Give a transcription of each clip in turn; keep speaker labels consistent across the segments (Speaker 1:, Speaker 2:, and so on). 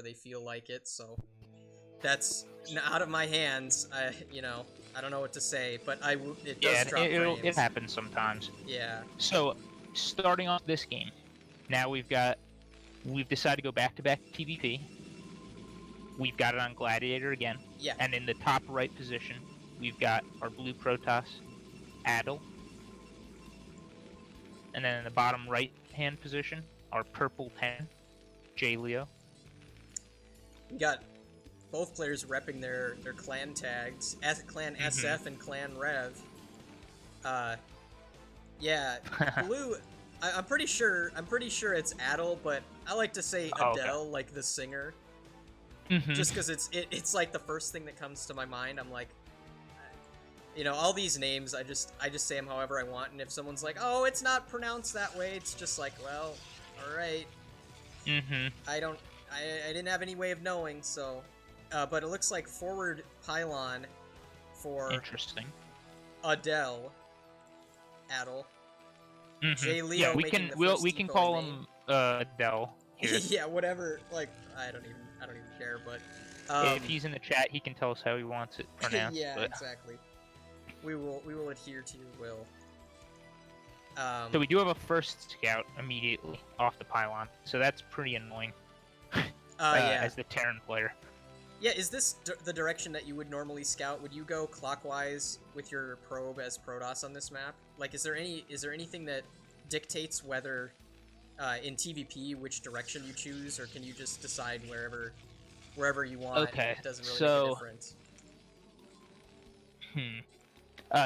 Speaker 1: they feel like it. So that's out of my hands. I don't know what to say, but it does drop frames.
Speaker 2: It happens sometimes.
Speaker 1: Yeah.
Speaker 2: So, starting off this game, now we've decided to go back-to-back PvP. We've got it on Gladiator again.
Speaker 1: Yeah.
Speaker 2: And in the top right position, we've got our blue Protoss, Adel. And then in the bottom right-hand position, our purple 10, Jleo.
Speaker 1: We got both players repping their clan tags, Clan SF and Clan Rev. Yeah, blue. I'm pretty sure it's Adel, but I like to say Adele,
Speaker 2: okay.
Speaker 1: like the singer, just because it's like the first thing that comes to my mind. I'm like, all these names, I just say them however I want, and if someone's like, oh, it's not pronounced that way, it's just like, well, all right. I didn't have any way of knowing, so. But it looks like forward pylon for
Speaker 2: interesting.
Speaker 1: Adel. Jleo.
Speaker 2: Yeah, we can call him Adel here.
Speaker 1: Yeah, whatever. Like I don't even care. But
Speaker 2: if he's in the chat, he can tell us how he wants it pronounced.
Speaker 1: Yeah,
Speaker 2: but...
Speaker 1: exactly. We will adhere to your will.
Speaker 2: So we do have a first scout immediately off the pylon, so that's pretty annoying.
Speaker 1: Yeah.
Speaker 2: As the Terran player.
Speaker 1: Yeah, is this the direction that you would normally scout? Would you go clockwise with your probe as Protoss on this map? Like, is there anything that dictates whether in TvP which direction you choose, or can you just decide wherever you want?
Speaker 2: Okay,
Speaker 1: it doesn't really make a difference.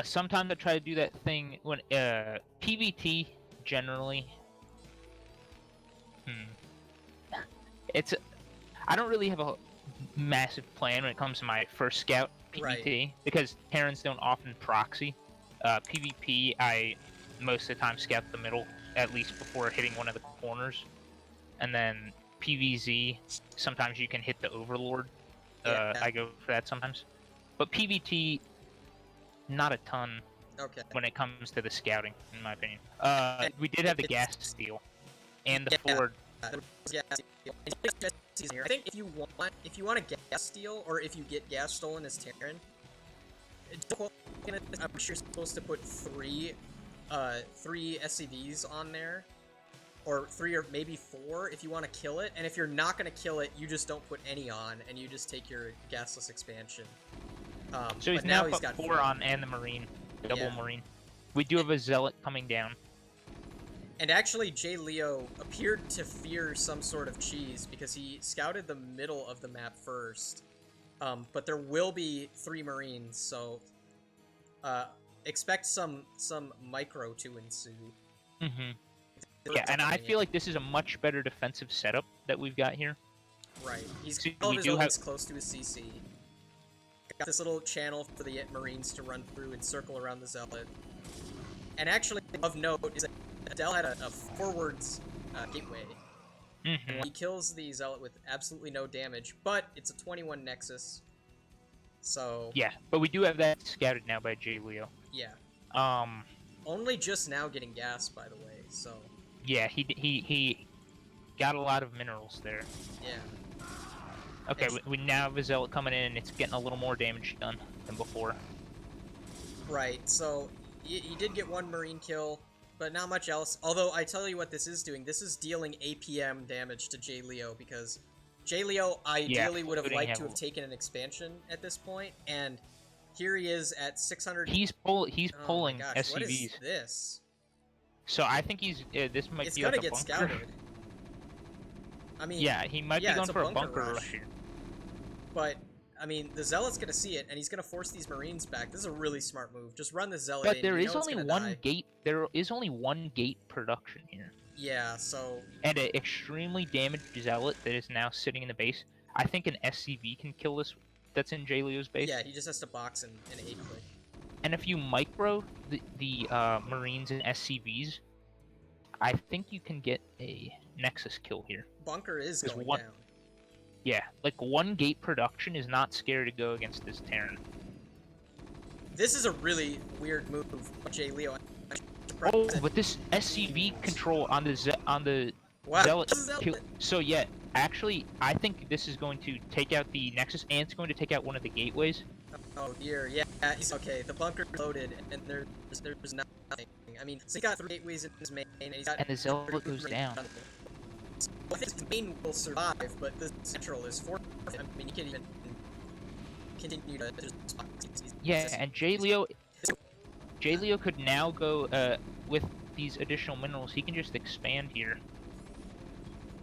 Speaker 2: Sometimes I try to do that thing when PvT generally. I don't really have a massive plan when it comes to my first scout PvT, because Terrans don't often proxy. PvP, I most of the time scout the middle, at least before hitting one of the corners. And then PvZ, sometimes you can hit the Overlord. I go for that sometimes. But PvT, not a ton when it comes to the scouting, in my opinion. We did have the gas steal and the forward.
Speaker 1: I think if you want a gas steal, or if you get gas stolen as Terran, I'm sure you're supposed to put three SCVs on there, or 3 or maybe 4 if you want to kill it. And if you're not going to kill it, you just don't put any on, and you just take your gasless expansion.
Speaker 2: So he's now got 4 on, and the Marine, double Marine. We do have a Zealot coming down.
Speaker 1: And actually, Jleo appeared to fear some sort of cheese because he scouted the middle of the map first. But there will be 3 Marines, so expect some micro to ensue.
Speaker 2: Yeah, and I feel like this is a much better defensive setup that we've got here.
Speaker 1: Right. He's got all of his elements close to his CC. Got this little channel for the Marines to run through and circle around the Zealot. And actually, of note is that Adel had a forwards gateway. He kills the Zealot with absolutely no damage, but it's a 21 Nexus. So
Speaker 2: yeah, but we do have that scouted now by Jleo.
Speaker 1: Yeah. Only just now getting gas, by the way. So
Speaker 2: yeah, he got a lot of minerals there.
Speaker 1: Yeah.
Speaker 2: Okay, we now have a Zealot coming in, and it's getting a little more damage done than before.
Speaker 1: Right. So he did get 1 Marine kill, but not much else. Although, I tell you what this is doing. This is dealing APM damage to Jleo, because Jleo ideally would have liked to have taken an expansion at this point, and here he is at 600...
Speaker 2: He's pulling SCVs.
Speaker 1: What is this?
Speaker 2: So I think this might be like a bunker.
Speaker 1: It's gonna get scouted. I mean...
Speaker 2: Yeah, he might be going for a bunker rush here.
Speaker 1: But... I mean, the Zealot's gonna see it, and he's gonna force these Marines back. This is a really smart move. Just run the Zealot in.
Speaker 2: But there is only one gate. There is only one gate production here.
Speaker 1: Yeah, so...
Speaker 2: And an extremely damaged Zealot that is now sitting in the base. I think an SCV can kill this that's in Jleo's base.
Speaker 1: Yeah, he just has to box in 8-click.
Speaker 2: And if you micro the Marines and SCVs, I think you can get a Nexus kill here.
Speaker 1: Bunker is going down.
Speaker 2: Yeah, like 1 gate production is not scary to go against this Terran.
Speaker 1: This is a really weird move by Jleo.
Speaker 2: Oh, but this SCV control on the Zealot kill. So yeah, Actually, I think this is going to take out the Nexus, and it's going to take out one of the gateways.
Speaker 1: Oh dear, yeah, he's okay. The bunker loaded, and there's nothing. I mean, so he got 3 gateways in his main, and he's got.
Speaker 2: And the Zelda goes down.
Speaker 1: So I think his main will survive, but the central is forfeit. I mean, he can't even continue to.
Speaker 2: Yeah, and Jleo could now go with these additional minerals. He can just expand here.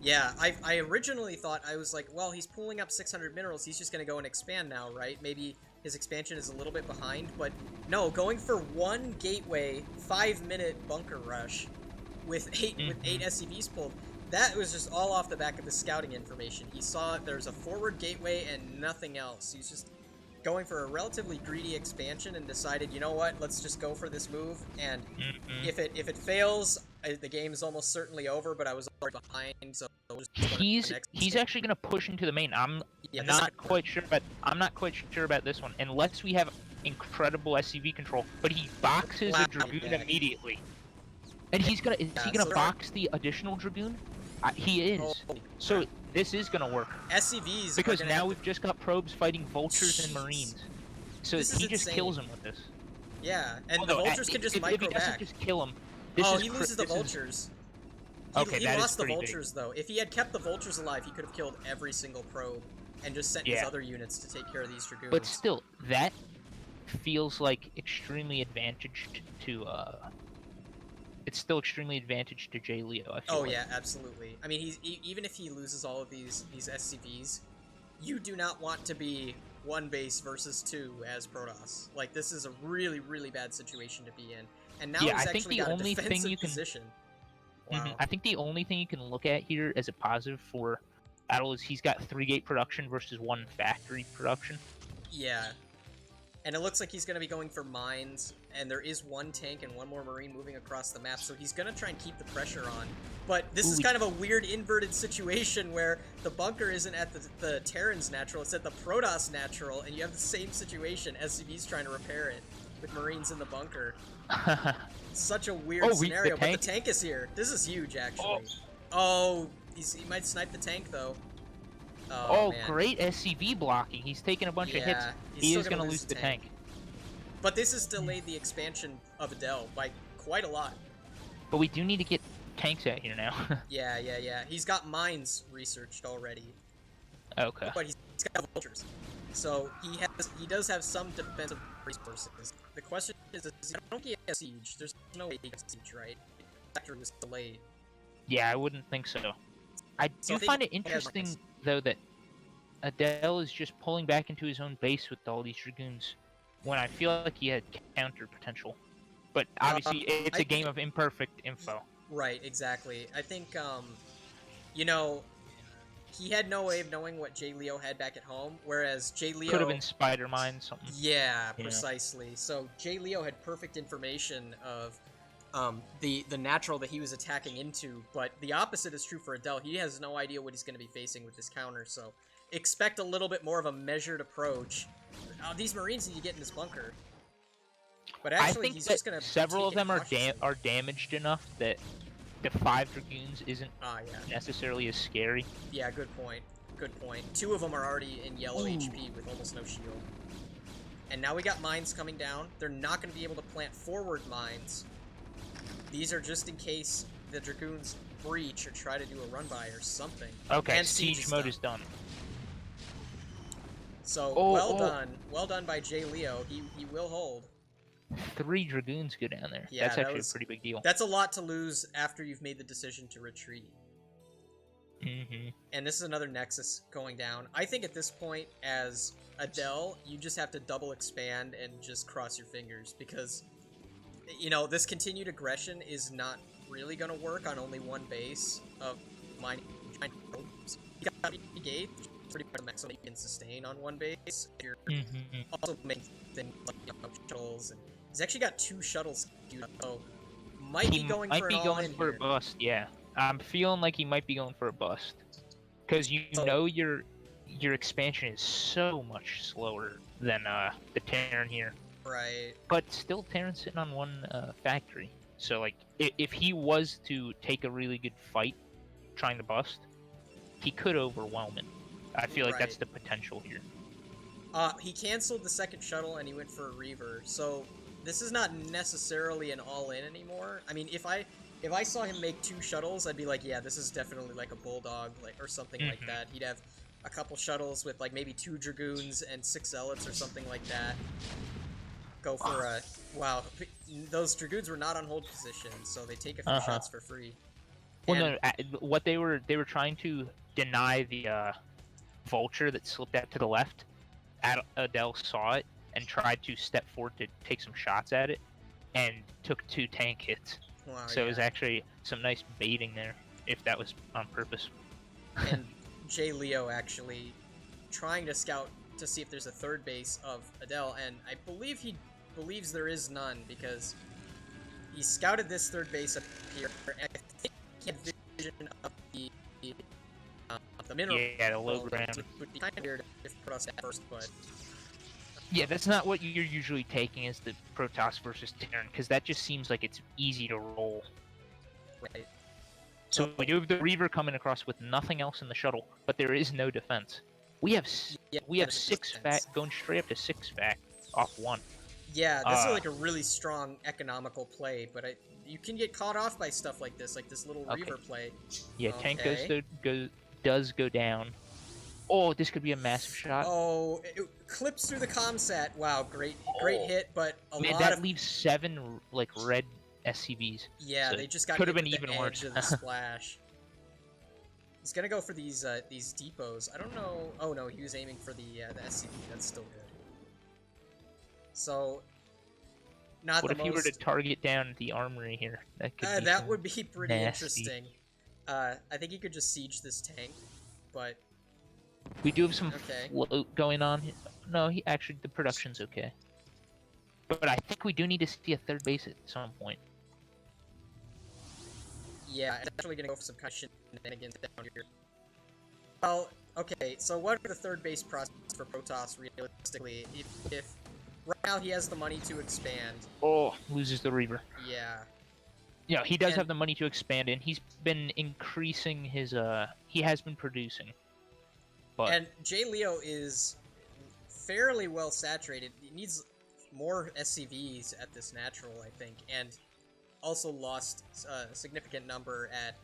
Speaker 1: Yeah, I originally thought, I was like, well, he's pulling up 600 minerals, he's just gonna go and expand now, right? Maybe his expansion is a little bit behind, but no, going for 1 gateway, 5-minute bunker rush with 8 SCVs pulled, that was just all off the back of the scouting information. He saw there's a forward gateway and nothing else. He's just going for a relatively greedy expansion and decided, you know what, let's just go for this move, and if it fails, the game is almost certainly over, but I was already behind, so we'll just
Speaker 2: he's actually going to push into the main. I'm not quite sure about this one, unless we have incredible SCV control, but he boxes a Dragoon immediately. And is he gonna box the additional Dragoon? He is. So this is gonna work.
Speaker 1: SCVs
Speaker 2: because now we've just got probes fighting vultures and marines. So he just kills him with this.
Speaker 1: Yeah, and the vultures can just micro
Speaker 2: if he doesn't
Speaker 1: back.
Speaker 2: just kill him.
Speaker 1: He loses the vultures. He lost the vultures though. If he had kept the vultures alive, he could have killed every single probe and just sent his other units to take care of these Dragoons.
Speaker 2: But still, that feels like extremely advantaged to it's still extremely advantaged to Jleo, I feel like.
Speaker 1: Yeah, absolutely. I mean, even if he loses all of these SCVs, you do not want to be 1 base versus 2 as Protoss. Like, this is a really, really bad situation to be in. And now he's actually got a defensive position. Wow.
Speaker 2: I think the only thing you can look at here as a positive for Adel is he's got 3-gate production versus 1 factory production.
Speaker 1: Yeah. And it looks like he's going to be going for mines, and there is 1 tank and 1 more marine moving across the map, so he's going to try and keep the pressure on. But this is kind of a weird inverted situation where the bunker isn't at the Terran's natural, it's at the Protoss natural, and you have the same situation, SCV's trying to repair it, with marines in the bunker. Such a weird scenario, but the tank is here. This is huge, actually. He might snipe the tank, though. Oh, man.
Speaker 2: Great SCV blocking. He's taking a bunch of hits. He is going to lose the tank.
Speaker 1: But this has delayed the expansion of Adel by quite a lot.
Speaker 2: But we do need to get tanks out here now.
Speaker 1: Yeah. He's got mines researched already.
Speaker 2: Okay.
Speaker 1: But he's got vultures. So he does have some defensive resources. The question is I don't think he has siege. There's no way he has siege, right? The factory was delayed.
Speaker 2: Yeah, I wouldn't think so. I do find it interesting, though, that Adel is just pulling back into his own base with all these Dragoons, when I feel like he had counter potential. But obviously, it's a game of imperfect info.
Speaker 1: Right, exactly. I think, you know, he had no way of knowing what Jleo had back at home, whereas Jleo...
Speaker 2: Could have been spider mine, something.
Speaker 1: Yeah, precisely. So Jleo had perfect information of the natural that he was attacking into, but the opposite is true for Adel. He has no idea what he's going to be facing with this counter, so expect a little bit more of a measured approach. These Marines need to get in this bunker. But actually, he's just going to
Speaker 2: several of them are damaged enough that the 5 Dragoons isn't necessarily as scary.
Speaker 1: Yeah, good point. Good point. 2 of them are already in yellow HP with almost no shield. And now we got mines coming down. They're not going to be able to plant forward mines. These are just in case the Dragoons breach or try to do a run-by or something.
Speaker 2: Okay, and siege mode is done.
Speaker 1: So, well done. Well done by Jleo. He will hold.
Speaker 2: 3 Dragoons go down there. Yeah, that's actually a pretty big deal.
Speaker 1: That's a lot to lose after you've made the decision to retreat. And this is another Nexus going down. I think at this point, as Adel, you just have to double expand and just cross your fingers, because, you know, this continued aggression is not really going to work on only 1 base of mining. You got 3 gauge, pretty much the maximum you can sustain on 1 base. You're also making things like shuttles, and he's actually got 2 shuttles, so might be going for a
Speaker 2: bust. Yeah, I'm feeling like he might be going for a bust, because know your expansion is so much slower than the Terran here.
Speaker 1: Right.
Speaker 2: But still, Terran's sitting on 1 factory, so like if he was to take a really good fight trying to bust, he could overwhelm it. I feel like that's
Speaker 1: Right.
Speaker 2: the potential here.
Speaker 1: He canceled the second shuttle and he went for a Reaver, so this is not necessarily an all-in anymore. I mean, if I saw him make 2 shuttles, I'd be like, yeah, this is definitely like a Bulldog, like, or something like that. He'd have a couple shuttles with like maybe 2 Dragoons and 6 Zealots or something like that. Go for a... Wow, those Dragoons were not on hold position, so they take a few shots for free.
Speaker 2: Well, no, what they were trying to deny the vulture that slipped out to the left. Adel saw it and tried to step forward to take some shots at it, and took 2 tank hits.
Speaker 1: Wow,
Speaker 2: so it was actually some nice baiting there, if that was on purpose.
Speaker 1: And Jleo actually trying to scout to see if there's a third base of Adel, and I believe he believes there is none, because he scouted this third base up here, and I think he had vision of the mineral.
Speaker 2: Yeah, the low ground.
Speaker 1: It would be kind of weird if Protoss at first, but...
Speaker 2: Yeah, that's not what you're usually taking as the Protoss versus Terran, because that just seems like it's easy to roll.
Speaker 1: Right.
Speaker 2: So we do have the Reaver coming across with nothing else in the shuttle, but there is no defense. We have 6 fac going straight up to 6 fac off 1.
Speaker 1: Yeah, this is like a really strong economical play, but you can get caught off by stuff like this little Reaver play.
Speaker 2: Yeah, tank does go down. Oh, this could be a massive shot.
Speaker 1: Oh, it clips through the comsat. Wow, great hit, but
Speaker 2: that leaves 7 like red SCVs.
Speaker 1: Yeah, so they just got
Speaker 2: could have been
Speaker 1: even
Speaker 2: even worse.
Speaker 1: Of the splash. He's gonna go for these depots. I don't know. Oh no, he was aiming for the SCV. That's still good. So, not
Speaker 2: what
Speaker 1: the
Speaker 2: if he were to target down the armory here?
Speaker 1: That would be pretty
Speaker 2: nasty.
Speaker 1: interesting. I think he could just siege this tank, but
Speaker 2: we do have some float going on. No, the production's okay. But I think we do need to see a third base at some point.
Speaker 1: Yeah, it's actually gonna go for some kind of shenanigans down here. Well, okay, so what are the third base prospects for Protoss realistically? If right now he has the money to expand.
Speaker 2: Oh, loses the Reaver.
Speaker 1: Yeah.
Speaker 2: Yeah, he does have the money to expand, and he's been increasing his, he has been producing. But...
Speaker 1: And Jleo is fairly well saturated. He needs more SCVs at this natural, I think, and also lost a significant number at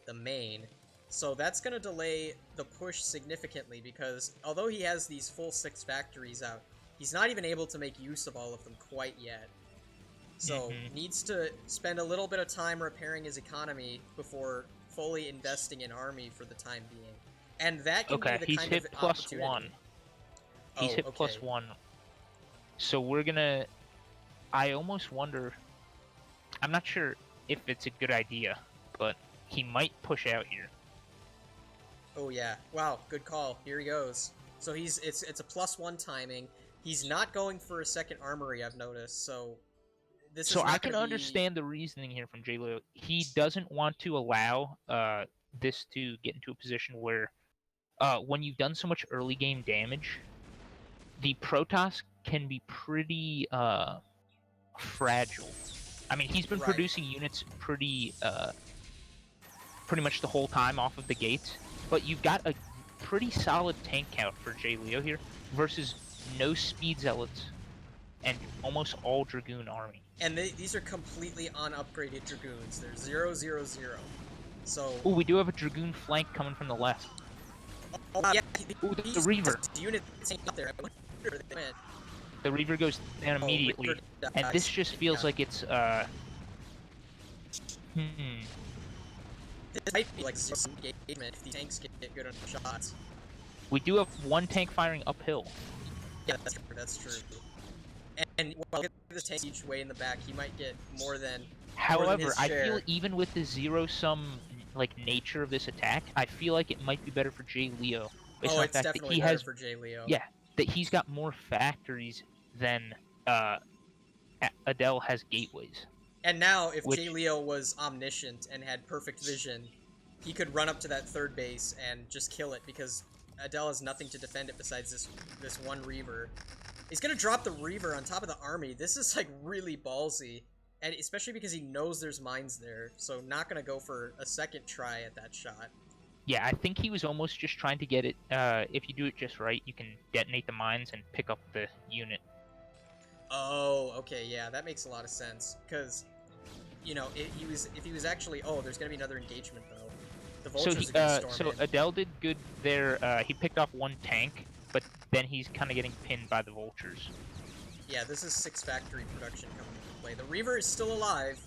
Speaker 1: the main. So that's going to delay the push significantly, because although he has these full 6 factories out, he's not even able to make use of all of them quite yet. So, needs to spend a little bit of time repairing his economy before fully investing in army for the time being. And that can be the kind of opportunity.
Speaker 2: He's hit +1. So we're gonna... I almost wonder... I'm not sure if it's a good idea, but he might push out here.
Speaker 1: Oh yeah. Wow, good call. Here he goes. So it's a +1 timing. He's not going for a second armory, I've noticed, so...
Speaker 2: So I can understand the reasoning here from Jleo. He doesn't want to allow this to get into a position where when you've done so much early game damage, the Protoss can be pretty fragile. I mean, he's been producing units pretty much the whole time off of the gates, but you've got a pretty solid tank count for Jleo here versus no speed zealots and almost all Dragoon army.
Speaker 1: And these are completely unupgraded Dragoons. They're 000. So...
Speaker 2: Oh, we do have a Dragoon flank coming from the left.
Speaker 1: Oh, yeah.
Speaker 2: Ooh, the Reaver.
Speaker 1: Units out there.
Speaker 2: The Reaver goes down immediately. And this just feels like it's, This
Speaker 1: might be like some engagement if the tanks get good enough shots.
Speaker 2: We do have 1 tank firing uphill.
Speaker 1: Yeah, that's true. And while get this tank each way in the back, he might get more than.
Speaker 2: However, I feel even with the zero-sum like nature of this attack, I feel like it might be better for Jleo.
Speaker 1: Oh, it's definitely better for Jleo.
Speaker 2: Yeah, that he's got more factories than Adel has gateways.
Speaker 1: And now, if Jleo was omniscient and had perfect vision, he could run up to that third base and just kill it, because Adel has nothing to defend it besides this one Reaver. He's gonna drop the Reaver on top of the army. This is like really ballsy, and especially because he knows there's mines there, so not gonna go for a second try at that shot.
Speaker 2: Yeah, I think he was almost just trying to get it. If you do it just right, you can detonate the mines and pick up the unit.
Speaker 1: Oh, okay, yeah, that makes a lot of sense. Because, you know, if he was actually, oh, there's gonna be another engagement though. The vultures are gonna storm
Speaker 2: So
Speaker 1: in.
Speaker 2: Adel did good there. He picked off one tank, but then he's kind of getting pinned by the vultures.
Speaker 1: Yeah, this is 6 factory production coming into play. The Reaver is still alive.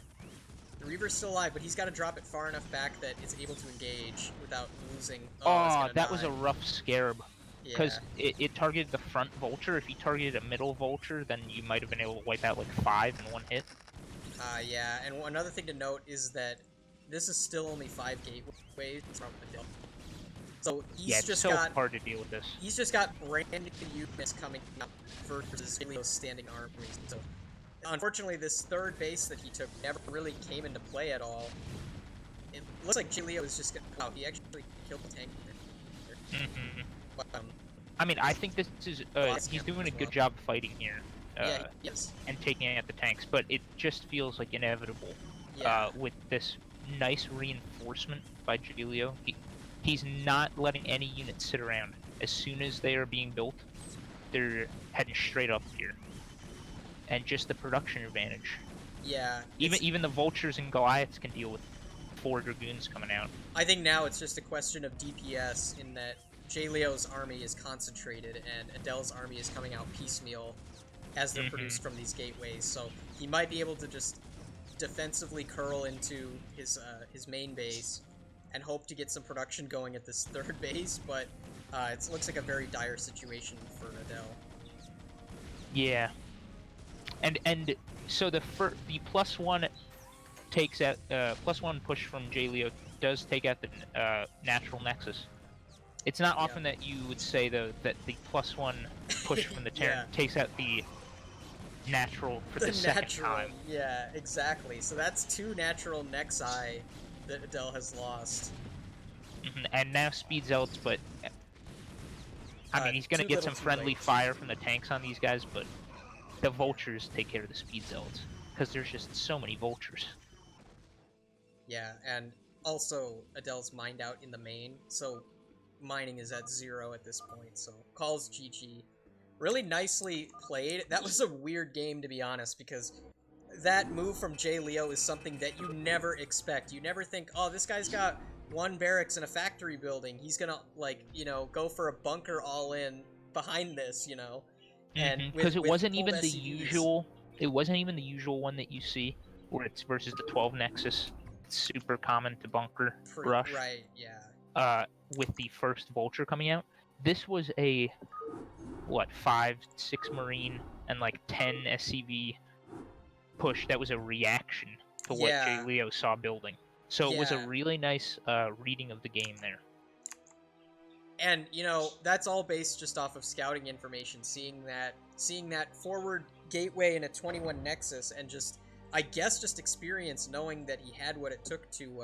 Speaker 1: The Reaver's still alive, but he's got to drop it far enough back that it's able to engage without losing. Oh, it's
Speaker 2: Oh,
Speaker 1: gonna
Speaker 2: that
Speaker 1: die.
Speaker 2: was a rough scarab.
Speaker 1: Yeah.
Speaker 2: Because it targeted the front vulture. If you targeted a middle vulture, then you might have been able to wipe out like 5 in one hit.
Speaker 1: Yeah, and another thing to note is that this is still only 5 gateways from Adel. So
Speaker 2: Yeah, it's so hard to deal with this.
Speaker 1: He's just got brand new units coming up versus Jleo's standing armies. So unfortunately, this third base that he took never really came into play at all. It looks like Jleo is just gonna. Wow, he actually killed the tank. But,
Speaker 2: I mean, I think this is he's doing a good job fighting here.
Speaker 1: Yeah, yes.
Speaker 2: And taking out the tanks, but it just feels like inevitable.
Speaker 1: Yeah.
Speaker 2: With this nice reinforcement by Jleo, he's not letting any units sit around. As soon as they are being built, they're heading straight up here. And just the production advantage.
Speaker 1: Yeah.
Speaker 2: Even the vultures and Goliaths can deal with 4 dragoons coming out.
Speaker 1: I think now it's just a question of DPS in that Jleo's army is concentrated and Adel's army is coming out piecemeal as they're produced from these gateways. So he might be able to just defensively curl into his main base and hope to get some production going at this third base, but it looks like a very dire situation for Adel.
Speaker 2: Yeah. And so the +1 takes out +1 push from Jleo does take out the natural nexus. It's not often that you would say though that the +1 push from the Terran takes out the natural for the second time.
Speaker 1: Yeah, exactly. So that's 2 natural nexi that Adel has lost.
Speaker 2: And now speed zealots, but I mean he's gonna get some friendly fire from the tanks on these guys, but the vultures take care of the speed zealots because there's just so many vultures.
Speaker 1: Yeah, and also Adel's mined out in the main, so mining is at 0 at this point. So calls GG. Really nicely played. That was a weird game, to be honest, because that move from Jleo is something that you never expect. You never think, oh, this guy's got 1 barracks in a factory building. He's gonna, like, you know, go for a bunker all in behind this, you know? And
Speaker 2: because it wasn't even the usual. It wasn't even the usual one that you see, where it's versus the 12 Nexus. It's super common to bunker rush.
Speaker 1: Right. Yeah.
Speaker 2: With the first vulture coming out, this was a 5, 6 Marine and like 10 SCV push that was a reaction to what Jleo saw building. So it was a really nice reading of the game there.
Speaker 1: And, you know, that's all based just off of scouting information, seeing that forward gateway in a 21 Nexus, and just, I guess, just experience knowing that he had what it took to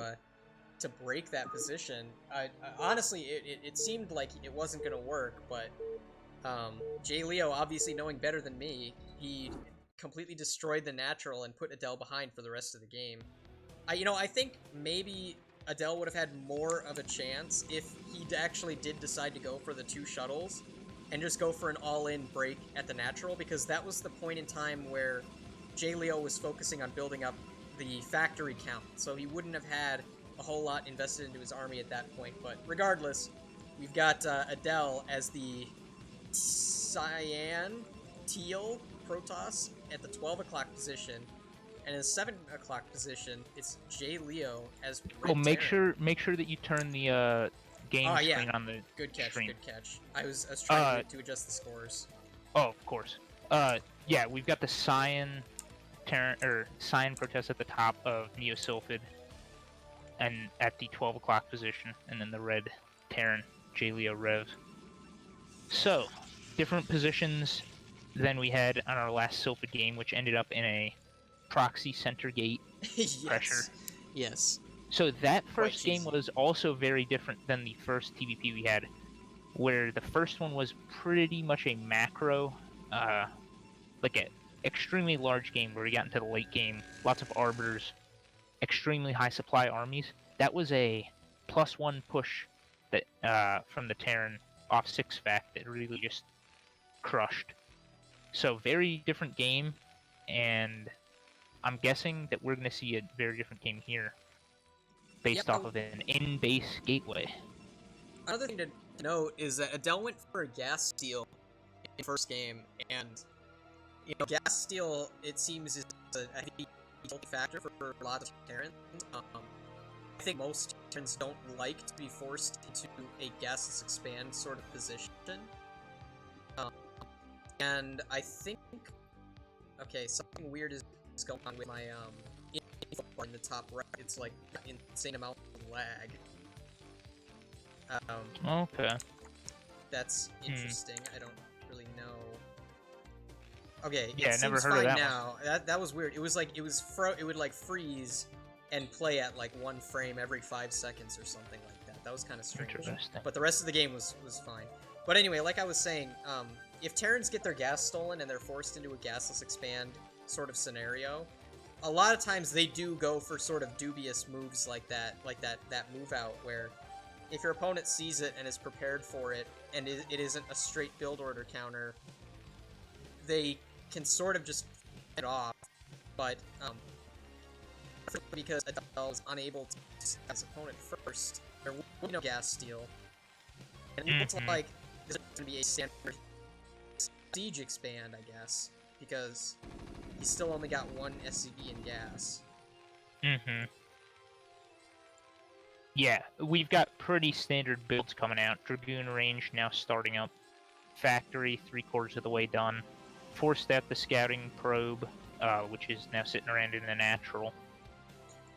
Speaker 1: break that position. Honestly, it seemed like it wasn't going to work, but Jleo, obviously knowing better than me, he completely destroyed the natural and put Adel behind for the rest of the game. I think maybe Adel would have had more of a chance if he actually did decide to go for the 2 shuttles and just go for an all-in break at the natural, because that was the point in time where Jleo was focusing on building up the factory count, so he wouldn't have had a whole lot invested into his army at that point. But regardless, we've got Adel as the cyan teal Protoss at the 12 o'clock position, and in the 7 o'clock position, it's Jleo as red
Speaker 2: make sure that you turn the game screen on the
Speaker 1: stream. Good catch. I was trying to adjust the scores.
Speaker 2: Oh, of course. Yeah, we've got the cyan cyan Protest at the top of Neosylphid, and at the 12 o'clock position, and then the red Terran Jleo Rev. So, different positions than we had on our last Sylphid game, which ended up in a proxy center gate pressure.
Speaker 1: Yes.
Speaker 2: So that first game was also very different than the first TVP we had, where the first one was pretty much a macro, like an extremely large game where we got into the late game, lots of arbiters, extremely high supply armies. That was a +1 push that from the Terran off 6-fact that really just crushed. So very different game, and I'm guessing that we're going to see a very different game here, based off of an in-base gateway.
Speaker 1: Another thing to note is that Adel went for a gas steal in the first game, and gas steal, it seems, is a heavy factor for a lot of Terrans. I think most Terrans don't like to be forced into a gasless expand sort of position. And I think, okay, something weird is going on with my info in the top right. It's like an insane amount of lag.
Speaker 2: Okay.
Speaker 1: That's interesting. I don't really know. Okay,
Speaker 2: yeah,
Speaker 1: it
Speaker 2: never
Speaker 1: seems
Speaker 2: heard
Speaker 1: fine
Speaker 2: of that
Speaker 1: now. That was weird. It was like it would like freeze and play at like 1 frame every 5 seconds or something like that. That was kind of strange.
Speaker 2: Interesting.
Speaker 1: But the rest of the game was fine. But anyway, like I was saying, if Terrans get their gas stolen and they're forced into a gasless expand sort of scenario, a lot of times they do go for sort of dubious moves like that move out where if your opponent sees it and is prepared for it and it isn't a straight build order counter, they can sort of just get off. But because Adel is unable to see his opponent first, there will be no gas steal. And it looks like this is going to be a standard siege expand, I guess, because he's still only got 1 SCV in gas.
Speaker 2: Yeah, we've got pretty standard builds coming out. Dragoon range now starting up. Factory 3/4 of the way done. Forced out the scouting probe, which is now sitting around in the natural.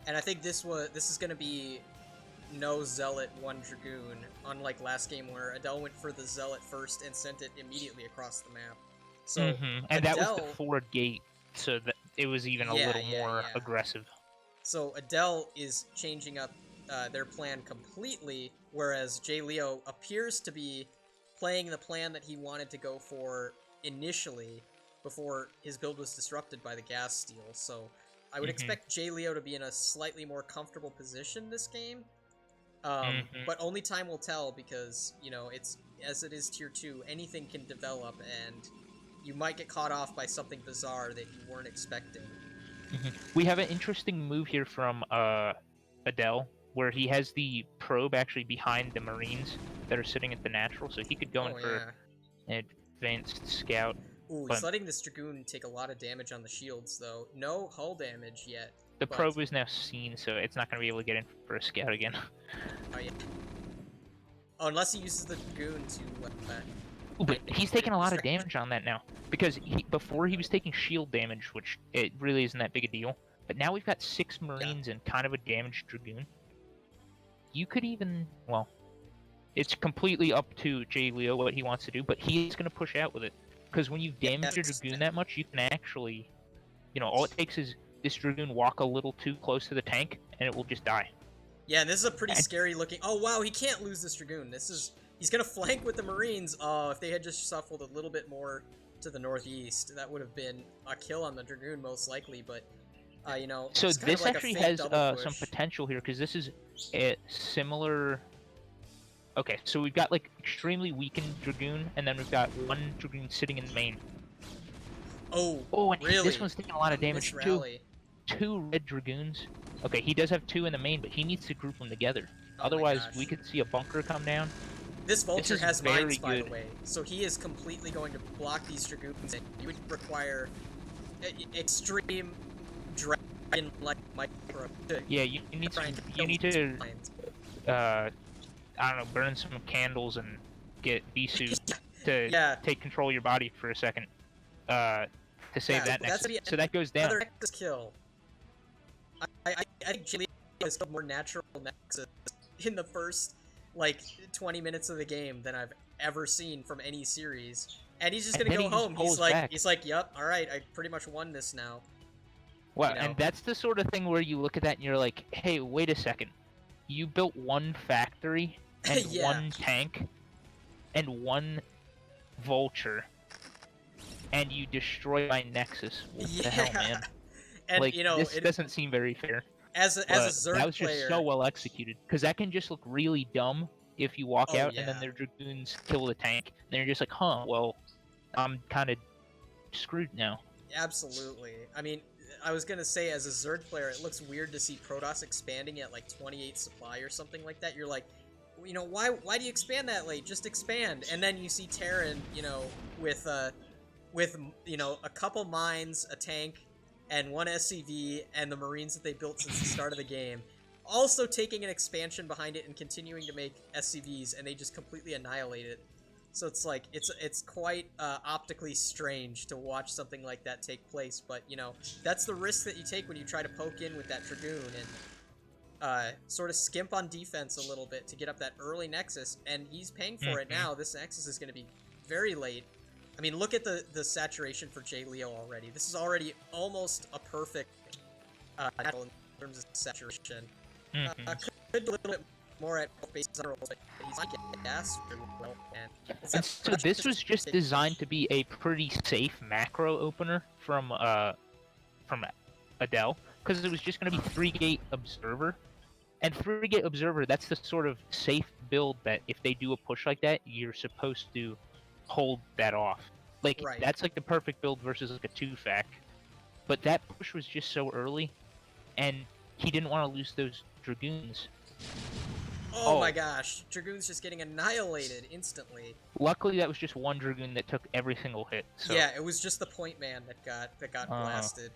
Speaker 1: And I think this is going to be no Zealot, 1 Dragoon, unlike last game where Adel went for the Zealot first and sent it immediately across the map. So
Speaker 2: and that was before gate, so that it was even a little more aggressive.
Speaker 1: So Adel is changing up their plan completely, whereas Jleo appears to be playing the plan that he wanted to go for initially before his build was disrupted by the gas steal. So I would expect Jleo to be in a slightly more comfortable position this game. But only time will tell because, it's as it is tier 2, anything can develop and you might get caught off by something bizarre that you weren't expecting.
Speaker 2: We have an interesting move here from Adel, where he has the probe actually behind the Marines that are sitting at the natural, so he could go in for an advanced scout.
Speaker 1: Ooh, he's letting this Dragoon take a lot of damage on the shields, though. No hull damage yet.
Speaker 2: The probe is now seen, so it's not going to be able to get in for a scout again.
Speaker 1: Oh, yeah. Oh, unless he uses the Dragoon to...
Speaker 2: Ooh, but he's taking a lot of damage on that now. Because before he was taking shield damage, which it really isn't that big a deal. But now we've got 6 Marines and kind of a damaged Dragoon. You could even... Well, it's completely up to Jleo what he wants to do, but he's going to push out with it. Because when you damage your Dragoon that much, you can actually... all it takes is this Dragoon walk a little too close to the tank, and it will just die.
Speaker 1: Yeah, this is a pretty scary looking... Oh, wow, he can't lose this Dragoon. He's gonna flank with the Marines. Oh, if they had just shuffled a little bit more to the northeast, that would have been a kill on the Dragoon, most likely, but...
Speaker 2: So this
Speaker 1: like
Speaker 2: actually has some potential here, because this is a similar... Okay, so we've got, like, extremely weakened Dragoon, and then we've got 1 Dragoon sitting in the main.
Speaker 1: Oh,
Speaker 2: and
Speaker 1: really?
Speaker 2: This one's taking a lot of damage, too. 2 red Dragoons. Okay, he does have 2 in the main, but he needs to group them together. Otherwise, we could see a bunker come down.
Speaker 1: This Vulture has mines, by the way, so he is completely going to block these Dragoons, and you would require extreme dragon-like micro.
Speaker 2: Yeah, you need to I don't know, burn some candles and get Bisu to take control of your body for a second to save that Nexus. So that goes down.
Speaker 1: Another Nexus kill. I think Jleo has killed more natural Nexus in the first, 20 minutes of the game than I've ever seen from any series. And he's just gonna go home. He's like, yep, alright, I pretty much won this now.
Speaker 2: Well, and that's the sort of thing where you look at that and you're like, hey, wait a second. You built 1 factory and 1 tank and 1 vulture, and you destroy my Nexus. What the hell, man?
Speaker 1: And
Speaker 2: this doesn't seem very fair.
Speaker 1: As a Zerg
Speaker 2: that was just
Speaker 1: player,
Speaker 2: so well executed, because that can just look really dumb if you walk
Speaker 1: Oh,
Speaker 2: out and then
Speaker 1: yeah.
Speaker 2: their dragoons kill the tank. And then you're just like, huh, well, I'm kind of screwed now.
Speaker 1: Absolutely. I mean, I was gonna say, as a Zerg player, it looks weird to see Protoss expanding at like 28 supply or something like that. You're like, you know, why do you expand that late? Just expand. And then you see Terran, you know, with you know, a couple mines, a tank, and one SCV, and the Marines that they built since the start of the game, also taking an expansion behind it and continuing to make SCVs, and they just completely annihilate it. So it's like, it's quite optically strange to watch something like that take place, but, you know, that's the risk that you take when you try to poke in with that Dragoon and sort of skimp on defense a little bit to get up that early Nexus, and he's paying for it now. This Nexus is going to be very late. I mean, look at the saturation for Jleo already. This is already almost a perfect battle in terms of saturation. Could do a little bit more at both bases on rolls, but he's not getting gas very well.
Speaker 2: And so this was just designed to be a pretty safe macro opener from Adel, because it was just going to be 3-gate Observer. And 3-gate Observer, that's the sort of safe build that if they do a push like that, you're supposed to hold that off. Like,
Speaker 1: Right.
Speaker 2: that's like the perfect build versus like a 2-fac. But that push was just so early, and he didn't want to lose those Dragoons.
Speaker 1: Oh my gosh, Dragoon's just getting annihilated instantly.
Speaker 2: Luckily, that was just one Dragoon that took every single hit. So.
Speaker 1: Yeah, it was just the point man that got blasted.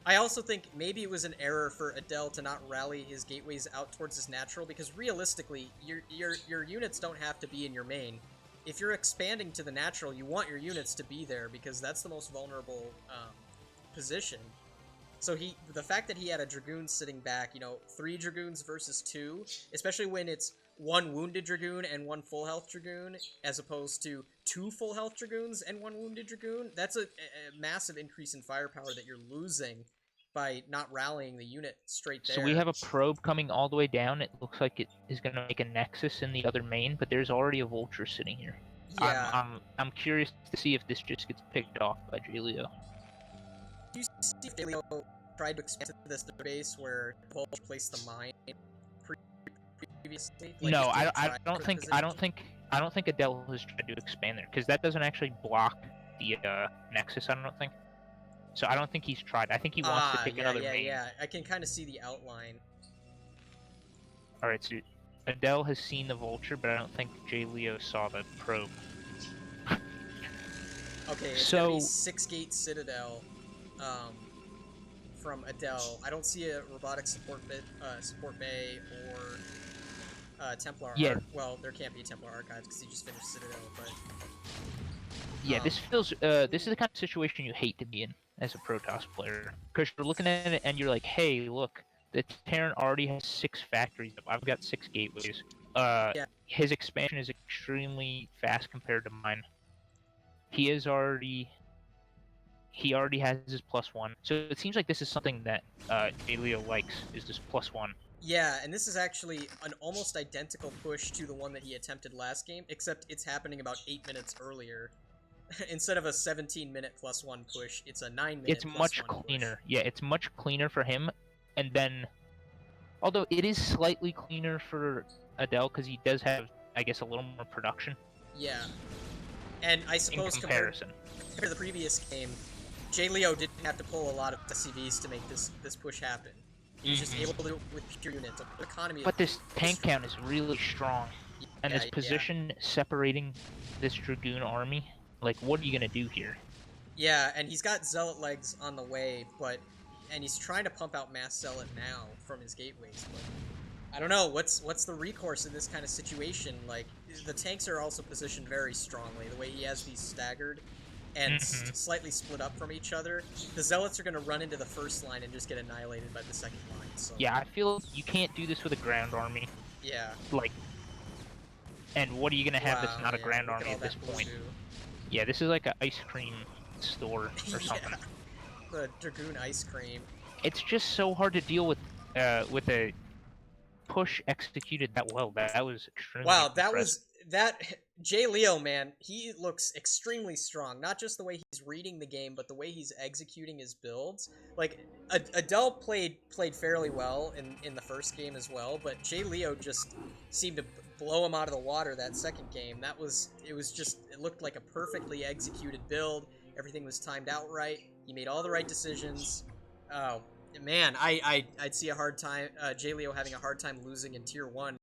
Speaker 1: I also think maybe it was an error for Adel to not rally his gateways out towards his natural, because realistically, your units don't have to be in your main. If you're expanding to the natural, you want your units to be there, because that's the most vulnerable position. So the fact that he had a Dragoon sitting back, you know, 3 Dragoons versus 2, especially when it's 1 wounded Dragoon and 1 full health Dragoon, as opposed to 2 full health Dragoons and 1 wounded Dragoon, that's a massive increase in firepower that you're losing by not rallying the unit straight there.
Speaker 2: So we have a probe coming all the way down. It looks like it is going to make a Nexus in the other main, but there's already a Vulture sitting here.
Speaker 1: Yeah.
Speaker 2: I'm curious to see if this just gets picked off by Jleo.
Speaker 1: Do you see if Jleo tried to expand to this base where Vulture placed the mine previously? Like,
Speaker 2: no, I don't think Adel has tried to expand there, because that doesn't actually block the Nexus, I don't think. So I don't think he's tried. I think he wants to pick another main.
Speaker 1: Yeah, I can kind of see the outline.
Speaker 2: Alright, so Adel has seen the Vulture, but I don't think Jleo saw the probe.
Speaker 1: Okay, it's gonna be 6-gate Citadel from Adel. I don't see a robotic support bay or Templar.
Speaker 2: Yeah.
Speaker 1: Well, there can't be Templar Archives because he just finished Citadel, but
Speaker 2: yeah, this feels this is the kind of situation you hate to be in as a Protoss player, because you're looking at it and you're like, hey, look, the Terran already has 6 factories up. I've got 6 gateways.
Speaker 1: yeah.
Speaker 2: His expansion is extremely fast compared to mine. He already has his +1. So it seems like this is something that Jleo likes, is this +1.
Speaker 1: Yeah, and this is actually an almost identical push to the one that he attempted last game, except it's happening about 8 minutes earlier. Instead of a 17-minute +1 push, it's a 9-minute
Speaker 2: It's much cleaner. Push. Yeah, it's much cleaner for him. And then, although it is slightly cleaner for Adel, because he does have, I guess, a little more production.
Speaker 1: Yeah. And I suppose compared to the previous game, Jleo didn't have to pull a lot of SCVs to make this push happen. He was just able to do it with pure units. The economy.
Speaker 2: But this tank count is really strong. And this position separating this Dragoon army, like, what are you gonna do here?
Speaker 1: Yeah, and he's got Zealot legs on the way, and he's trying to pump out Mass Zealot now from his gateways, but I don't know, what's the recourse in this kind of situation? Like, the tanks are also positioned very strongly, the way he has these staggered and slightly split up from each other. The Zealots are going to run into the first line and just get annihilated by the second line, so...
Speaker 2: Yeah, I feel you can't do this with a ground army.
Speaker 1: Yeah.
Speaker 2: Like, and what are you going to have that's not a ground army at this point? Yeah, this is like an ice cream store or something.
Speaker 1: The Dragoon ice cream.
Speaker 2: It's just so hard to deal with a push executed that well. That was extremely impressive.
Speaker 1: Jleo, man, he looks extremely strong. Not just the way he's reading the game, but the way he's executing his builds. Like, Adel played fairly well in the first game as well, but Jleo just seemed to blow him out of the water that second game. It looked like a perfectly executed build. Everything was timed out right. He made all the right decisions. Oh man, I'd see a hard time, Jleo having a hard time losing in tier 1.